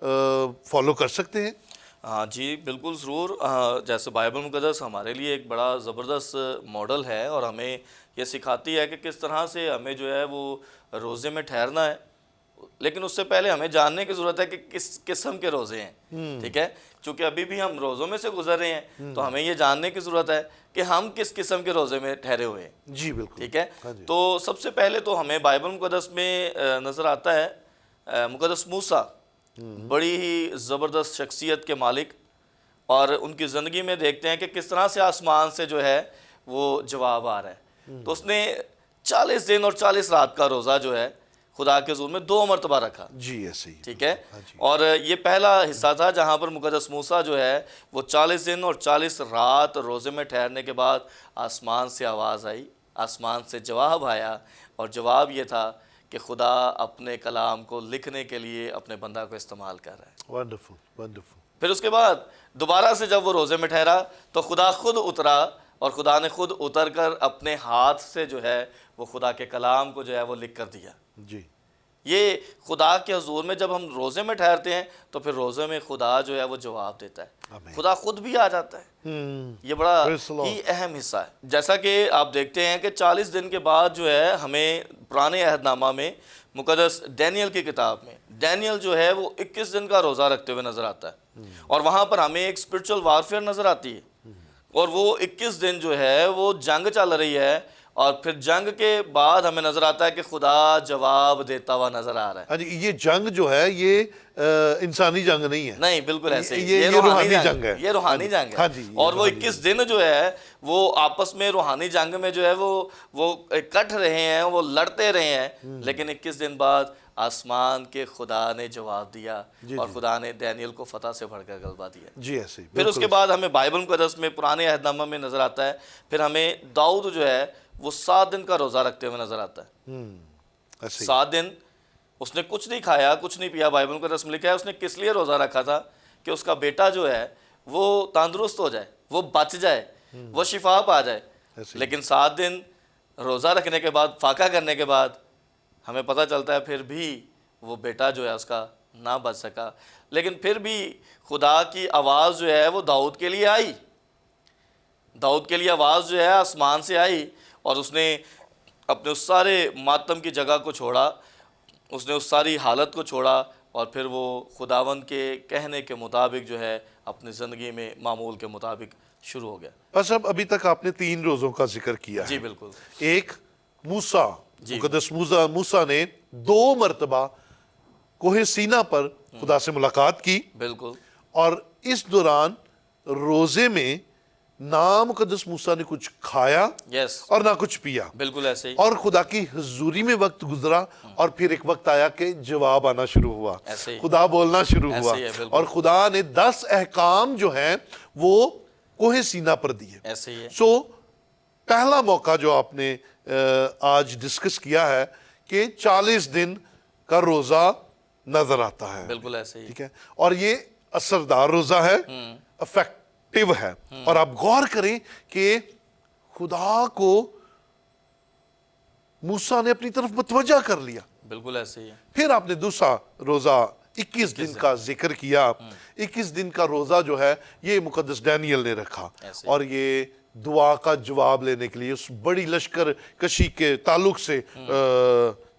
Follow کر سکتے ہیں؟ ہاں جی بالکل ضرور، جیسے بائبل مقدس ہمارے لیے ایک بڑا زبردست ماڈل ہے اور ہمیں یہ سکھاتی ہے کہ کس طرح سے ہمیں جو ہے وہ روزے میں ٹھہرنا ہے، لیکن اس سے پہلے ہمیں جاننے کی ضرورت ہے کہ کس قسم کے روزے ہیں، ٹھیک ہے؟ چونکہ ابھی بھی ہم روزوں میں سے گزر رہے ہیں تو ہمیں یہ جاننے کی ضرورت ہے کہ ہم کس قسم کے روزے میں ٹھہرے ہوئے ہیں، جی بالکل، ٹھیک ہے؟ ہاں جی، تو سب سے پہلے تو ہمیں بائبل مقدس میں نظر آتا ہے مقدس موسیٰ، بڑی ہی زبردست شخصیت کے مالک، اور ان کی زندگی میں دیکھتے ہیں کہ کس طرح سے آسمان سے جو ہے وہ جواب آ رہا ہے۔ تو اس نے 40 دن اور 40 رات کا روزہ جو ہے خدا کے حضور میں 2 مرتبہ رکھا، جی ایسے ہی، ٹھیک ہے؟ ہاں جی، اور یہ پہلا حصہ تھا جہاں پر مقدس موسیٰ جو ہے وہ 40 دن اور 40 رات روزے میں ٹھہرنے کے بعد آسمان سے آواز آئی، آسمان سے جواب آیا، اور جواب یہ تھا کہ خدا اپنے کلام کو لکھنے کے لیے اپنے بندہ کو استعمال کر رہا ہے۔ ونڈرفل ونڈرفل، پھر اس کے بعد دوبارہ سے جب وہ روزے میں ٹھہرا تو خدا خود اترا، اور خدا نے خود اتر کر اپنے ہاتھ سے جو ہے وہ خدا کے کلام کو جو ہے وہ لکھ کر دیا۔ جی یہ خدا کے حضور میں جب ہم روزے میں ٹھہرتے ہیں تو پھر روزے میں خدا جو ہے وہ جواب دیتا ہے، آمین۔ خدا خود بھی آ جاتا ہے۔ یہ بڑا Praise the Lord۔ ہی اہم حصہ ہے، جیسا کہ آپ دیکھتے ہیں کہ 40 دن کے بعد جو ہے ہمیں پرانے عہد نامہ میں مقدس ڈینیل کی کتاب میں ڈینیل جو ہے وہ 21 دن کا روزہ رکھتے ہوئے نظر آتا ہے، اور وہاں پر ہمیں ایک اسپرچل وارفیئر نظر آتی ہے، اور وہ 21 دن جو ہے وہ جنگ چل رہی ہے، اور پھر جنگ کے بعد ہمیں نظر آتا ہے کہ خدا جواب دیتا ہوا نظر آ رہا ہے۔ ہاں جی، یہ جنگ جو ہے یہ انسانی جنگ نہیں ہے، نہیں بالکل ایسے ہی، یہ روحانی جنگ ہے، یہ روحانی جنگ ہاں ہے، جی، اور وہ 21 دن جو ہے وہ آپس میں روحانی جنگ میں جو ہے وہ کٹ رہے ہیں، وہ لڑتے رہے ہیں، لیکن 21 دن بعد آسمان کے خدا نے جواب دیا، اور خدا نے دانیل کو فتح سے بڑھ کر غلبہ دیا۔ جی ایسے ہی، پھر اس کے بعد ہمیں بائبل مقدس میں پرانے عہد نامہ میں نظر آتا ہے، پھر ہمیں داؤد جو ہے وہ 7 دن کا روزہ رکھتے ہوئے نظر آتا ہے۔ ایسے ہی، 7 دن اس نے کچھ نہیں کھایا، کچھ نہیں پیا۔ بائبل مقدس میں لکھا ہے اس نے کس لیے روزہ رکھا تھا؟ کہ اس کا بیٹا جو ہے وہ تندرست ہو جائے، وہ بچ جائے، وہ شفا پا جائے۔ ایسے ہی، لیکن 7 دن روزہ رکھنے کے بعد، فاقہ کرنے کے بعد ہمیں پتہ چلتا ہے پھر بھی وہ بیٹا جو ہے اس کا نہ بچ سکا، لیکن پھر بھی خدا کی آواز جو ہے وہ داؤد کے لیے آئی، داؤد کے لیے آواز جو ہے آسمان سے آئی، اور اس نے اپنے اس سارے ماتم کی جگہ کو چھوڑا، اس نے اس ساری حالت کو چھوڑا، اور پھر وہ خداوند کے کہنے کے مطابق جو ہے اپنی زندگی میں معمول کے مطابق شروع ہو گیا۔ بس اب ابھی تک آپ نے 3 روزوں کا ذکر کیا ہے۔ جی بالکل، ایک موسیٰ، مقدس موسیٰ نے 2 مرتبہ کوہ سینا پر خدا سے ملاقات کی، بالکل، اور اس دوران روزے میں نہ مقدس موسیٰ نے کچھ کھایا یس، اور نہ کچھ پیا، بالکل ایسے ہی، اور خدا کی حضوری میں وقت گزرا، اور پھر ایک وقت آیا کہ جواب آنا شروع ہوا، ایسے ہی، خدا بولنا شروع ایسے ہوا، ہی ہے، بالکل، اور خدا نے 10 احکام جو ہیں وہ کوہ سینا پر دیے۔ ایسے ہی ہے، سو پہلا موقع جو آپ نے آج ڈسکس کیا ہے کہ 40 دن کا روزہ نظر آتا ہے، بالکل ایسے ہی، ٹھیک ہے، اور یہ اثردار روزہ ہے، افیکٹو ہے، اور آپ غور کریں کہ خدا کو موسیٰ نے اپنی طرف متوجہ کر لیا۔ بالکل ایسے ہی ہے، پھر آپ نے دوسرا روزہ 21 دن کا ذکر کیا۔ 21 دن کا روزہ جو ہے یہ مقدس ڈینیل نے رکھا، ایسے اور یہ دعا کا جواب لینے کے لیے، اس بڑی لشکر کشی کے تعلق سے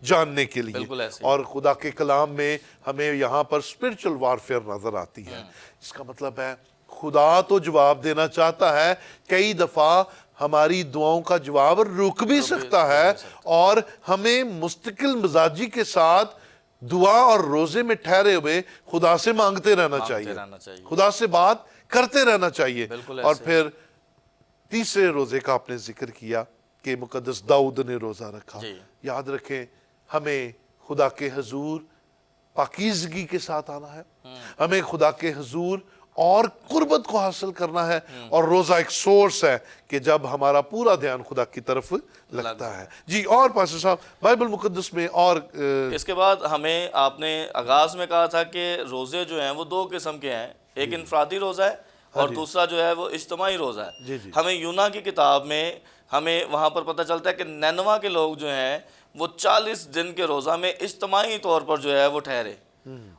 جاننے کے لیے، بالکل ایسے ہی، اور خدا کے کلام میں ہمیں یہاں پر اسپرچل وارفیئر نظر آتی ہے۔ اس کا مطلب ہے خدا تو جواب دینا چاہتا ہے، کئی دفعہ ہماری دعاؤں کا جواب رک بھی سکتا ہے، اور ہمیں مستقل مزاجی کے ساتھ دعا اور روزے میں ٹھہرے ہوئے خدا سے مانگتے رہنا چاہیے، خدا سے بات کرتے رہنا چاہیے۔ اور پھر تیسرے روزے کا آپ نے ذکر کیا کہ مقدس داؤد نے روزہ رکھا۔ یاد رکھیں، ہمیں خدا کے حضور پاکیزگی کے ساتھ آنا ہے، ہمیں خدا کے حضور اور قربت کو حاصل کرنا ہے، اور روزہ ایک سورس ہے کہ جب ہمارا پورا دھیان خدا کی طرف لگتا ہے۔ جی، اور پاسٹر صاحب بائبل مقدس میں اور اس کے بعد ہمیں آپ نے آغاز میں کہا تھا کہ روزے جو ہیں وہ 2 قسم کے ہیں، ایک انفرادی روزہ ہے اور دوسرا جو ہے وہ اجتماعی روزہ ہے۔ ہمیں یونا کی کتاب میں ہمیں وہاں پر پتہ چلتا ہے کہ نینوا کے لوگ جو ہیں وہ 40 دن کے روزہ میں اجتماعی طور پر جو ہے وہ ٹھہرے،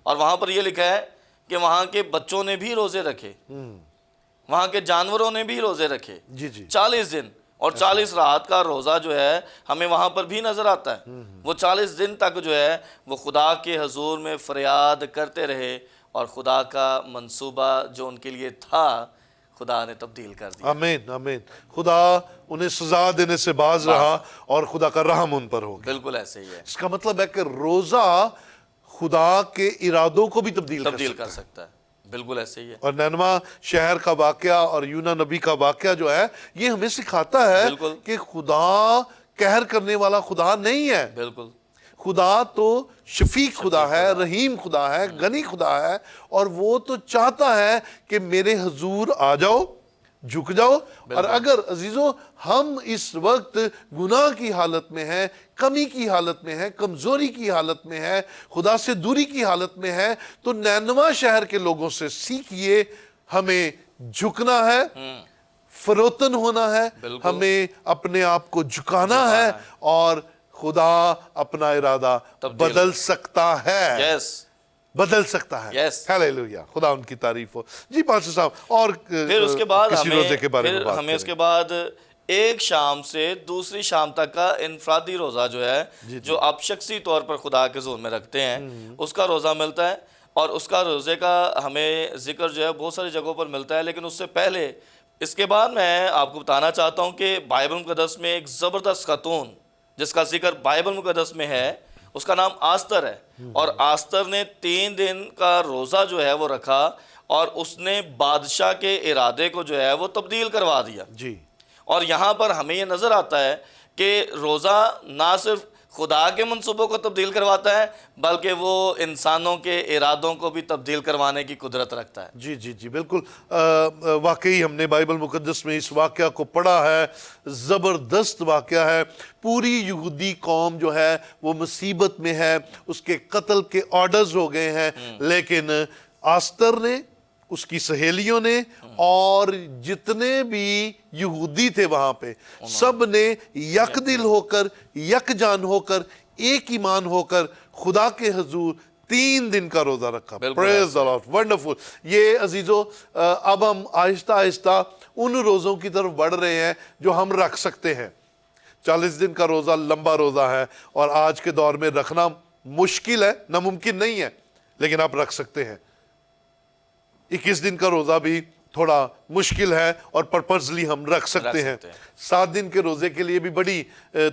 اور وہاں پر یہ لکھا ہے کہ وہاں کے بچوں نے بھی روزے رکھے، وہاں کے جانوروں نے بھی روزے رکھے، جی جی 40 دن اور 40 رات کا روزہ جو ہے ہمیں وہاں پر بھی نظر آتا ہے۔ وہ 40 دن تک جو ہے وہ خدا کے حضور میں فریاد کرتے رہے، اور خدا کا منصوبہ جو ان کے لیے تھا خدا نے تبدیل کر دیا۔ آمین آمین۔ خدا انہیں سزا دینے سے باز رہا اور خدا کا رحم ان پر ہو گیا۔ بالکل ایسے ہی ہے، اس کا مطلب ہے کہ روزہ خدا کے ارادوں کو بھی تبدیل کر سکتا ہے، بالکل ایسے ہی ہے۔ اور نینوا شہر کا واقعہ اور یونا نبی کا واقعہ جو ہے یہ ہمیں سکھاتا ہے بالکل۔ کہ خدا قہر کرنے والا خدا نہیں ہے۔ بالکل خدا تو شفیق خدا ہے، رحیم خدا ہے، غنی خدا ہے، اور وہ تو چاہتا ہے کہ میرے حضور آ جاؤ، جھک جاؤ۔ اور اگر عزیزو ہم اس وقت گناہ کی حالت میں ہیں، کمی کی حالت میں ہیں، کمزوری کی حالت میں ہیں، خدا سے دوری کی حالت میں ہیں، تو نینوا شہر کے لوگوں سے سیکھیے، ہمیں جھکنا ہے، فروتن ہونا ہے، ہمیں اپنے آپ کو جھکانا ہے، اور خدا اپنا ارادہ بدل سکتا ہے، یس بدل سکتا ہے۔ Yes. ہیلیلویہ، خدا ان کی تعریف ہو۔ جی پاسٹر صاحب، اور پھر اس کے بعد کسی روزے کے بارے میں پھر بات ہمیں اس کریں۔ کے بعد ایک شام سے دوسری شام تک کا انفرادی روزہ جو ہے جو آپ شخصی طور پر خدا کے حضور میں رکھتے ہیں اس کا روزہ ملتا ہے، اور اس کا روزے کا ہمیں ذکر جو ہے بہت ساری جگہوں پر ملتا ہے۔ لیکن اس سے پہلے اس کے بعد میں آپ کو بتانا چاہتا ہوں کہ بائبل مقدس میں ایک زبردست خاتون جس کا ذکر بائبل مقدس میں ہے، اس کا نام آستر ہے، اور آستر نے 3 دن کا روزہ جو ہے وہ رکھا، اور اس نے بادشاہ کے ارادے کو جو ہے وہ تبدیل کروا دیا۔ جی اور یہاں پر ہمیں یہ نظر آتا ہے کہ روزہ نہ صرف خدا کے منصوبوں کو تبدیل کرواتا ہے بلکہ وہ انسانوں کے ارادوں کو بھی تبدیل کروانے کی قدرت رکھتا ہے۔ جی جی جی بالکل۔ واقعی ہم نے بائبل مقدس میں اس واقعہ کو پڑھا ہے، زبردست واقعہ ہے۔ پوری یہودی قوم جو ہے وہ مصیبت میں ہے، اس کے قتل کے آرڈرز ہو گئے ہیں، لیکن آستر نے، اس کی سہیلیوں نے، اور جتنے بھی یہودی تھے وہاں پہ، سب نے یک دل ہو کر، یک جان ہو کر، ایک ایمان ہو کر خدا کے حضور 3 دن کا روزہ رکھا۔ پریز دی لارڈ، ونڈرفل۔ یہ عزیزو اب ہم آہستہ آہستہ ان روزوں کی طرف بڑھ رہے ہیں جو ہم رکھ سکتے ہیں۔ 40 دن کا روزہ لمبا روزہ ہے، اور آج کے دور میں رکھنا مشکل ہے، ناممکن نہیں ہے، لیکن آپ رکھ سکتے ہیں۔ 21 دن کا روزہ بھی تھوڑا مشکل ہے، اور پرپزلی ہم رکھ سکتے ہیں۔ 7 دن کے روزے کے لیے بھی بڑی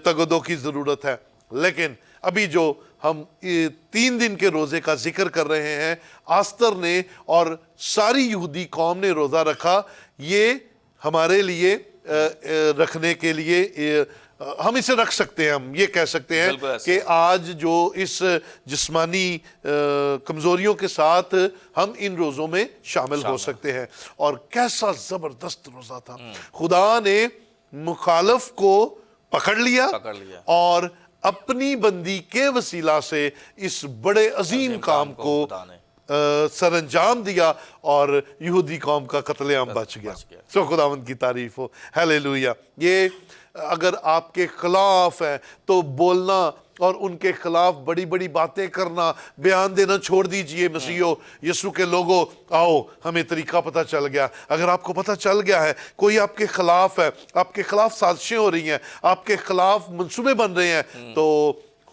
تگدو کی ضرورت ہے، لیکن ابھی جو ہم 3 دن کے روزے کا ذکر کر رہے ہیں، آستر نے اور ساری یہودی قوم نے روزہ رکھا، یہ ہمارے لیے رکھنے کے لیے ہم اسے رکھ سکتے ہیں۔ ہم یہ کہہ سکتے ہیں کہ آج جو اس جسمانی کمزوریوں کے ساتھ ہم ان روزوں میں شامل ہو سکتے ہیں۔ اور کیسا زبردست روزہ تھا! خدا نے مخالف کو پکڑ لیا اور اپنی بندی کے وسیلہ سے اس بڑے عظیم کام کو سر انجام دیا، اور یہودی قوم کا قتل عام بچ گیا۔ سو خداوند کی تعریف ہو، ہیلیلویہ۔ یہ اگر آپ کے خلاف ہے تو بولنا اور ان کے خلاف بڑی بڑی باتیں کرنا، بیان دینا چھوڑ دیجئے۔ مسیحو، یسوع کے لوگوں، آؤ، ہمیں طریقہ پتہ چل گیا۔ اگر آپ کو پتہ چل گیا ہے کوئی آپ کے خلاف ہے، آپ کے خلاف سازشیں ہو رہی ہیں، آپ کے خلاف منصوبے بن رہے ہیں، تو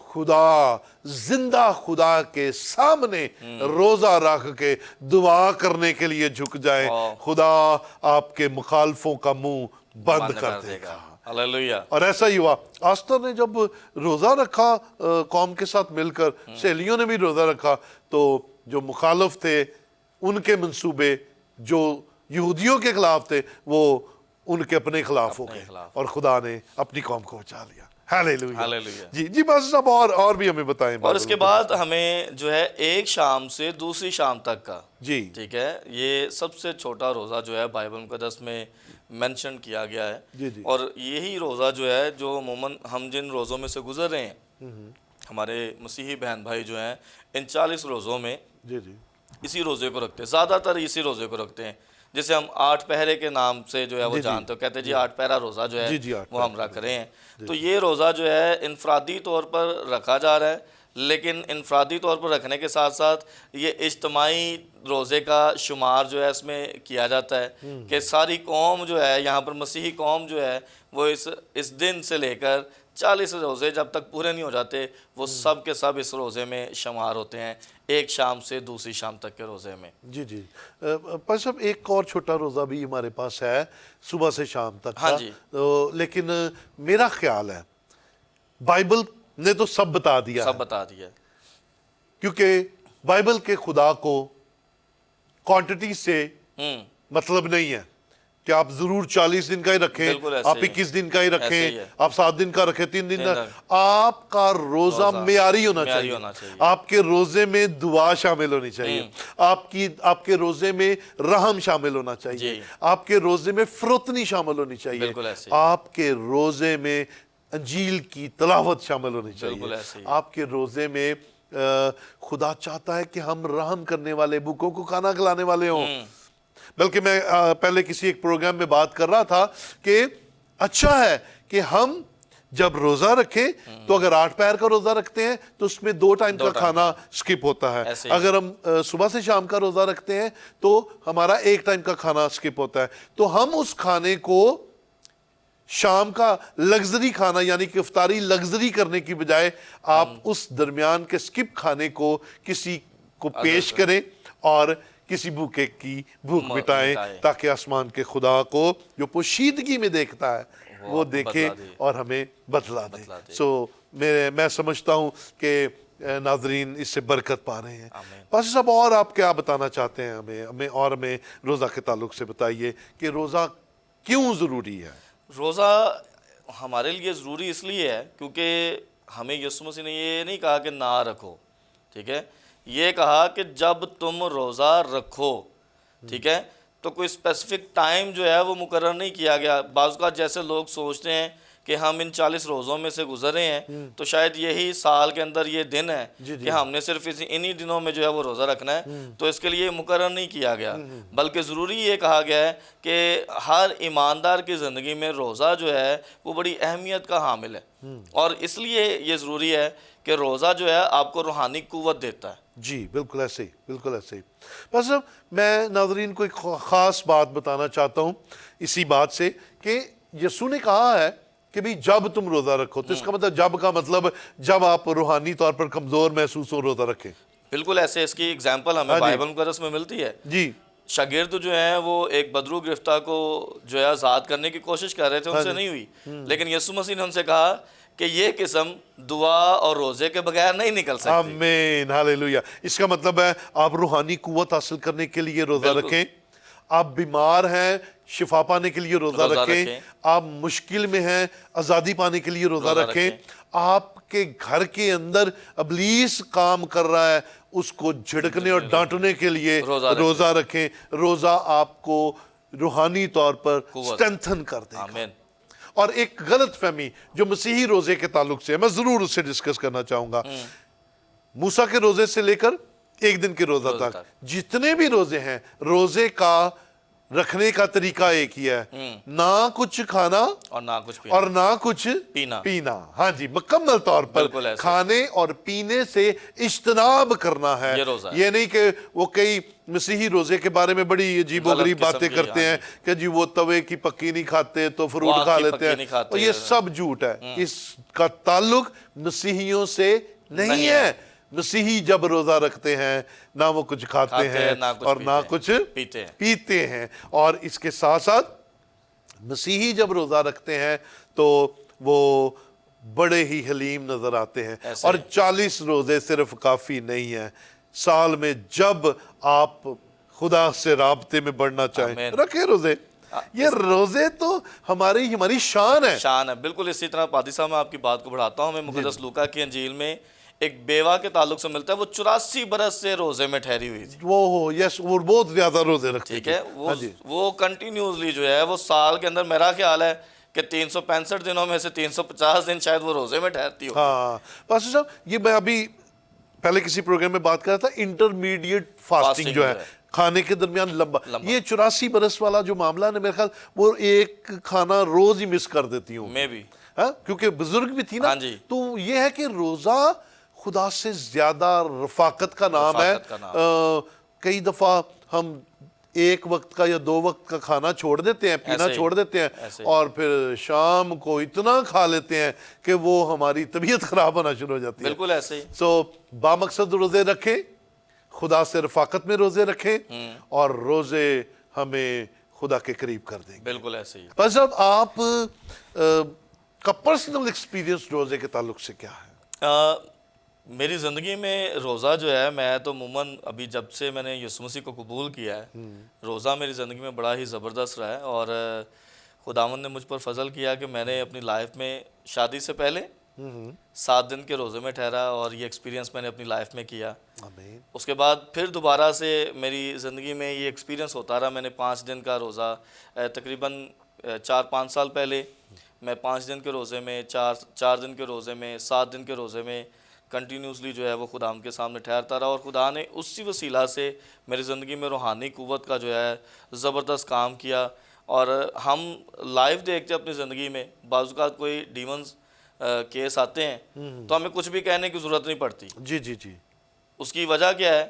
خدا، زندہ خدا کے سامنے روزہ رکھ کے دعا کرنے کے لیے جھک جائیں، خدا آپ کے مخالفوں کا منہ بند کر دے گا۔ اور ایسا ہی ہوا۔ آستر نے جب روزہ رکھا قوم کے ساتھ مل کر، سہیلیوں نے بھی روزہ رکھا، تو جو مخالف تھے ان کے منصوبے جو یہودیوں کے خلاف تھے وہ ان کے اپنے خلاف ہو گئے، اور خدا نے اپنی قوم کو بچا لیا۔ ہیلیلویہ۔ جی بس صاحب، اور بھی ہمیں بتائیں۔ اور اس کے بعد ہمیں جو ہے ایک شام سے دوسری شام تک کا، جی ٹھیک ہے، یہ سب سے چھوٹا روزہ جو ہے بائبل مقدس میں مینشن کیا گیا ہے، اور یہی روزہ جو ہے جو عموماً ہم جن روزوں میں سے گزر رہے ہیں، ہمارے مسیحی بہن بھائی جو ہیں ان 40 روزوں میں اسی روزے کو رکھتے ہیں، زیادہ تر اسی روزے کو رکھتے ہیں، جسے ہم 8 پہرے کے نام سے جو ہے وہ جانتے ہو، کہتے ہیں جی 8 پہرا روزہ جو ہے وہ ہم رکھ رہے ہیں۔ تو یہ روزہ جو ہے انفرادی طور پر رکھا جا رہا ہے، لیکن انفرادی طور پر رکھنے کے ساتھ ساتھ یہ اجتماعی روزے کا شمار جو ہے اس میں کیا جاتا ہے کہ ساری قوم جو ہے یہاں پر مسیحی قوم جو ہے وہ اس دن سے لے کر 40 روزے جب تک پورے نہیں ہو جاتے وہ سب کے سب اس روزے میں شمار ہوتے ہیں، ایک شام سے دوسری شام تک کے روزے میں۔ جی جی پاسٹر صاحب ایک اور چھوٹا روزہ بھی ہمارے پاس ہے صبح سے شام تک ہاں کا، جی۔ لیکن میرا خیال ہے بائبل نے تو سب بتا دیا سب ہے، بتا دیا۔ کیونکہ بائبل کے خدا کو کوانٹٹی سے مطلب نہیں ہے کہ آپ ضرور 40 دن کا ہی رکھیں، بالکل ایسے آپ ہی ہے۔ 21 دن کا ہی ایسے رکھیں، ہی ہے۔ آپ 7 دن کا رکھیں، 3 دن کا، دن آپ کا روزہ معیاری ہونا معیاری چاہیے، ہونا چاہیے۔ آپ کے روزے میں دعا شامل ہونی چاہیے، آپ کے روزے میں رحم شامل ہونا چاہیے، جی۔ آپ کے روزے میں فروتنی شامل ہونی چاہیے، بالکل ایسے ہی۔ آپ کے روزے میں انجیل کی تلاوت شامل ہونی چاہیے، بالکل ایسے ہی۔ آپ کے روزے میں خدا چاہتا ہے کہ ہم رحم کرنے والے، بھوکوں کو کھانا کھلانے والے ہوں۔ بلکہ میں پہلے کسی ایک پروگرام میں بات کر رہا تھا کہ اچھا ہے کہ ہم جب روزہ رکھیں تو اگر 8 پہر کا روزہ رکھتے ہیں تو اس میں 2 ٹائم کا کھانا سکپ ہوتا ہے، ایسے ہی۔ اگر ہم صبح سے شام کا روزہ رکھتے ہیں تو ہمارا 1 ٹائم کا کھانا سکپ ہوتا ہے، تو ہم اس کھانے کو شام کا لگزری کھانا یعنی کہ افطاری لگزری کرنے کی بجائے آپ اس درمیان کے سکپ کھانے کو کسی کو پیش کریں اور کسی بھوکے کی بھوک مٹائیں تاکہ آسمان کے خدا کو جو پوشیدگی میں دیکھتا ہے وہ دیکھے اور ہمیں بتلا دے۔ سو میں سمجھتا ہوں کہ ناظرین اس سے برکت پا رہے ہیں۔ پاسٹر صاحب اور آپ کیا بتانا چاہتے ہیں ہمیں روزہ کے تعلق سے بتائیے کہ روزہ کیوں ضروری ہے؟ روزہ ہمارے لیے ضروری اس لیے ہے کیونکہ ہمیں یسوع مسیح نے یہ نہیں کہا کہ نہ رکھو، ٹھیک ہے، یہ کہا کہ جب تم روزہ رکھو، ٹھیک ہے، تو کوئی اسپیسیفک ٹائم جو ہے وہ مقرر نہیں کیا گیا۔ بعض اوقات جیسے لوگ سوچتے ہیں کہ ہم ان 40 روزوں میں سے گزرے ہیں تو شاید یہی سال کے اندر یہ دن ہے کہ ہم نے صرف انہی دنوں میں جو ہے وہ روزہ رکھنا ہے، تو اس کے لیے مقرر نہیں کیا گیا، بلکہ ضروری یہ کہا گیا ہے کہ ہر ایماندار کی زندگی میں روزہ جو ہے وہ بڑی اہمیت کا حامل ہے، اور اس لیے یہ ضروری ہے کہ روزہ جو ہے آپ کو روحانی قوت دیتا ہے۔ جی بالکل ایسے ہی، بالکل ایسے ہی۔ بس میں ناظرین کو ایک خاص بات بتانا چاہتا ہوں اسی بات سے کہ یسوع نے کہا ہے کہ بھی جب تم روزہ رکھو، تو اس کا مطلب جب کا مطلب جب آپ روحانی طور پر کمزور محسوس ہو روزہ رکھیں۔ بالکل ایسے اس کی اگزامپل ہمیں بائبل مقدس میں ملتی ہے۔ جی شاگرد جو ہیں وہ ایک بدرو گرفتہ کو جو ہے آزاد کرنے کی کوشش کر رہے تھے، ان سے نہیں ہوئی، لیکن یسوع مسیح نے ان سے کہا کہ یہ قسم دعا اور روزے کے بغیر نہیں نکل سکتی۔ آمین، ہالےلویا۔ اس کا مطلب ہے آپ روحانی قوت حاصل کرنے کے لیے روزہ رکھیں، آپ بیمار ہیں شفا پانے کے لیے روزہ رکھیں، آپ مشکل میں ہیں آزادی پانے کے لیے روزہ رکھیں، آپ کے گھر کے اندر ابلیس کام کر رہا ہے اس کو جھڑکنے اور ڈانٹنے کے لیے روزہ رکھیں۔ روزہ آپ کو روحانی طور پر سٹرینتھن کر دے گا۔ اور ایک غلط فہمی جو مسیحی روزے کے تعلق سے ہے، میں ضرور اس سے ڈسکس کرنا چاہوں گا۔ موسیٰ کے روزے سے لے کر ایک دن کے روزہ تک جتنے بھی روزے ہیں، روزے کا رکھنے کا طریقہ ایک ہی ہے، نہ کچھ کھانا اور نہ کچھ پینا۔ ہاں جی، مکمل طور پر کھانے اور پینے سے اجتناب کرنا ہے۔ یہ نہیں کہ وہ کئی مسیحی روزے کے بارے میں بڑی عجیب و غریب باتیں کرتے ہیں کہ جی وہ توے کی پکی نہیں کھاتے تو فروٹ کھا لیتے ہیں، اور یہ سب جھوٹ ہے۔ اس کا تعلق مسیحیوں سے نہیں ہے۔ مسیحی جب روزہ رکھتے ہیں نہ وہ کچھ کھاتے ہیں اور نہ کچھ پیتے ہیں، اور اس کے ساتھ ساتھ مسیحی جب روزہ رکھتے ہیں تو وہ بڑے ہی حلیم نظر آتے ہیں، اور 40 روزے صرف کافی نہیں ہیں۔ سال میں جب آپ خدا سے رابطے میں بڑھنا چاہیں رکھیں روزے۔ یہ روزے تو ہماری شان ہے۔ بالکل اسی طرح پادری صاحب میں آپ کی بات کو بڑھاتا ہوں، ہمیں مقدس لوکا کی انجیل میں ایک بیوہ کے تعلق سے ملتا ہے، وہ 84 برس سے روزے میں ٹھہری ہوئی تھی۔ وہ بہت زیادہ روزے رکھتی ٹھیک ہے، وہ کنٹینیوسلی جو ہے وہ سال کے اندر میرا خیال ہے کہ 365 دنوں میں سے 350 دن شاید وہ روزے میں ٹھہرتی ہو۔ ہاں پاسٹر صاحب، یہ میں ابھی پہلے کسی پروگرام میں بات کر رہا تھا، انٹرمیڈیٹ فاسٹنگ جو ہے کھانے کے درمیان لمبا، یہ 84 برس والا جو معاملہ ہے میرے خیال وہ ایک کھانا روز ہی مس کر دیتی ہوں میں بھی، کیونکہ بزرگ بھی تھی نا، تو یہ ہے کہ روزہ خدا سے زیادہ رفاقت کا نام ہے. رفاقت کا نام کئی دفعہ ہم ایک وقت کا یا 2 وقت کا کھانا چھوڑ دیتے ہیں, پینا ایسے ہی، چھوڑ دیتے ہیں, ایسے ہی. اور پھر شام کو اتنا کھا لیتے ہیں کہ وہ ہماری طبیعت خراب ہونا شروع ہو جاتی ہے. بالکل ایسے ہی. سو بامقصد روزے رکھیں, خدا سے رفاقت میں روزے رکھیں, اور روزے ہمیں خدا کے قریب کر دیں گے. بالکل ایسے ہی. بس اب آپ کا پرسنل ایکسپیرینس روزے کے تعلق سے کیا ہے؟ میری زندگی میں روزہ جو ہے, میں تو عموماً ابھی جب سے میں نے یسوع مسیح کو قبول کیا ہے, روزہ میری زندگی میں بڑا ہی زبردست رہا ہے. اور خداوند نے مجھ پر فضل کیا کہ میں نے اپنی لائف میں شادی سے پہلے 7 دن کے روزے میں ٹھہرا, اور یہ ایکسپیرینس میں نے اپنی لائف میں کیا. آمین. اس کے بعد پھر دوبارہ سے میری زندگی میں یہ ایکسپیرینس ہوتا رہا. میں نے 5 دن کا روزہ تقریباً 4-5 سال پہلے میں 5 دن کے روزے میں, 4 دن کے روزے میں, 7 دن کے روزے میں کنٹینیوسلی جو ہے وہ خدا کے سامنے ٹھہرتا رہا. اور خدا نے اسی وسیلہ سے میری زندگی میں روحانی قوت کا جو ہے زبردست کام کیا. اور ہم لائیو دیکھتے اپنی زندگی میں, بعض اوقات کوئی ڈیمنز کیس آتے ہیں تو ہمیں کچھ بھی کہنے کی ضرورت نہیں پڑتی. جی جی جی. اس کی وجہ کیا ہے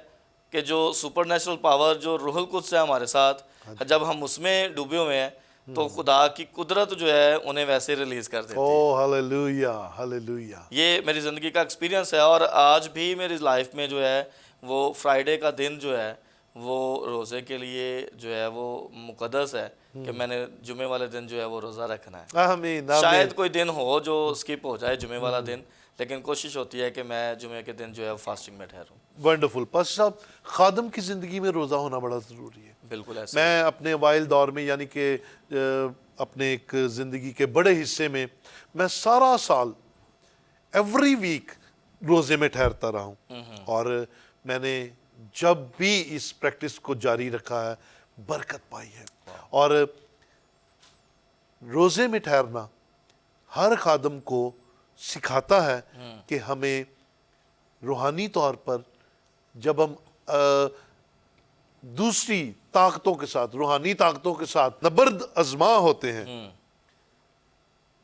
کہ جو سپر نیچرل پاور جو روح القدس ہے ہمارے ساتھ, جب ہم اس میں ڈوبے ہوئے ہیں تو خدا کی قدرت جو ہے انہیں ویسے ریلیز کر دیتی ہے. اوہ ہلیلویا ہلیلویا. یہ میری زندگی کا ایکسپیرینس ہے. اور آج بھی میری لائف میں جو ہے وہ فرائیڈے کا دن جو ہے وہ روزے کے لیے جو ہے وہ مقدس ہے کہ میں نے جمعے والے دن جو ہے وہ روزہ رکھنا ہے. آمین. شاید کوئی دن ہو جو اسکپ ہو جائے جمعے والا دن, لیکن کوشش ہوتی ہے کہ میں جمعے کے دن جو ہے فاسٹنگ میں ٹھہروں. ونڈرفل. پاس صاحب, خادم کی زندگی میں روزہ ہونا بڑا ضروری ہے. بالکل ایسے. میں اپنے وائل دور میں, یعنی کہ اپنے ایک زندگی کے بڑے حصے میں, میں سارا سال ایوری ویک روزے میں ٹھہرتا رہا ہوں, اور میں نے جب بھی اس پریکٹس کو جاری رکھا ہے برکت پائی ہے. اور روزے میں ٹھہرنا ہر خادم کو سکھاتا ہے کہ ہمیں روحانی طور پر جب ہم دوسری طاقتوں کے ساتھ, روحانی طاقتوں کے ساتھ نبرد آزما ہوتے ہیں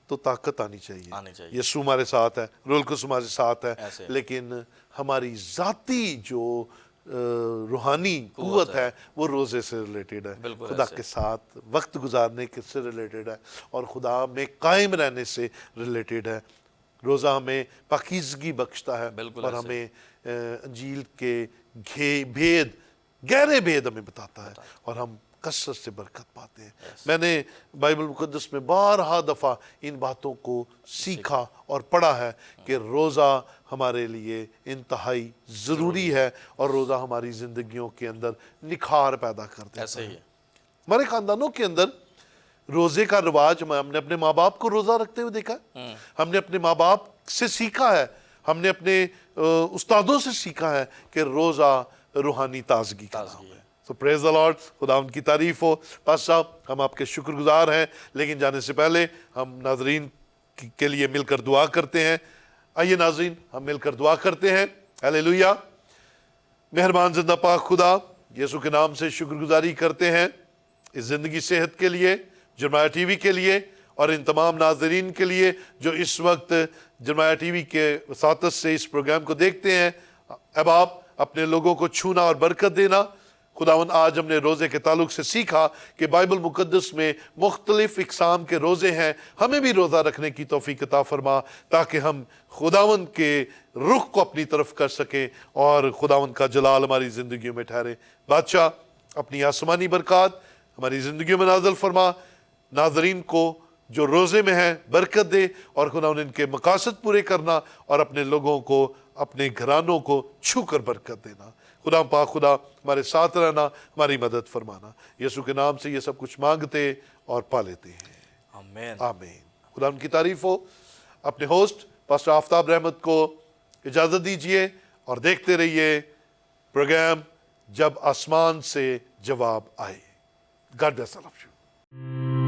تو طاقت آنی چاہیے. یسوع ہمارے ساتھ ہے, روح القدس ہمارے ساتھ ہے, لیکن ہماری ذاتی جو روحانی قوت ہے وہ روزے سے ریلیٹڈ ہے, خدا کے ساتھ وقت گزارنے کے سے ریلیٹڈ ہے, اور خدا میں قائم رہنے سے ریلیٹڈ ہے. روزہ ہمیں پاکیزگی بخشتا ہے, اور ہمیں انجیل کے بھید, گہرے بھید ہمیں بتاتا ہے, اور ہم کثرت سے برکت پاتے ہیں. میں نے بائبل مقدس میں بارہا دفعہ ان باتوں کو سیکھا اور پڑھا ہے کہ روزہ ہمارے لیے انتہائی ضروری ہے, اور روزہ ہماری زندگیوں کے اندر نکھار پیدا کر دیتا ہے. ہمارے خاندانوں کے اندر روزے کا رواج, ہم نے اپنے ماں باپ کو روزہ رکھتے ہوئے دیکھا ہے, ہم نے اپنے ماں باپ سے سیکھا ہے, ہم نے اپنے استادوں سے سیکھا ہے کہ روزہ روحانی تازگی کا نام ہے. So praise the Lord, خدا ان کی تعریف ہو. پاس صاحب, ہم آپ کے شکر گزار ہیں, لیکن جانے سے پہلے ہم ناظرین کے لیے مل کر دعا کرتے ہیں. آئیے ناظرین, ہم مل کر دعا کرتے ہیں. ہلیلویا. مہربان زندہ پاک خدا, یسوع کے نام سے شکر گزاری کرتے ہیں اس زندگی صحت کے لیے, جرمایہ ٹی وی کے لیے, اور ان تمام ناظرین کے لیے جو اس وقت جرمایہ ٹی وی کے وساطت سے اس پروگرام کو دیکھتے ہیں. اب آپ اپنے لوگوں کو چھونا اور برکت دینا. خداوند, آج ہم نے روزے کے تعلق سے سیکھا کہ بائبل مقدس میں مختلف اقسام کے روزے ہیں. ہمیں بھی روزہ رکھنے کی توفیق عطا فرما تاکہ ہم خداوند کے رخ کو اپنی طرف کر سکیں اور خداوند کا جلال ہماری زندگیوں میں ٹھہرے. بادشاہ, اپنی آسمانی برکات ہماری زندگیوں میں نازل فرما. ناظرین کو جو روزے میں ہیں برکت دے, اور خداوند ان کے مقاصد پورے کرنا, اور اپنے لوگوں کو, اپنے گھرانوں کو چھو کر برکت دینا. خدا پاک خدا, ہمارے ساتھ رہنا, ہماری مدد فرمانا. یسوع کے نام سے یہ سب کچھ مانگتے اور پا لیتے ہیں. آمین. آمین. خدا ان کی تعریف ہو. اپنے ہوسٹ پاسٹر آفتاب رحمت کو اجازت دیجئے, اور دیکھتے رہیے پروگرام جب آسمان سے جواب آئے. God bless all of you.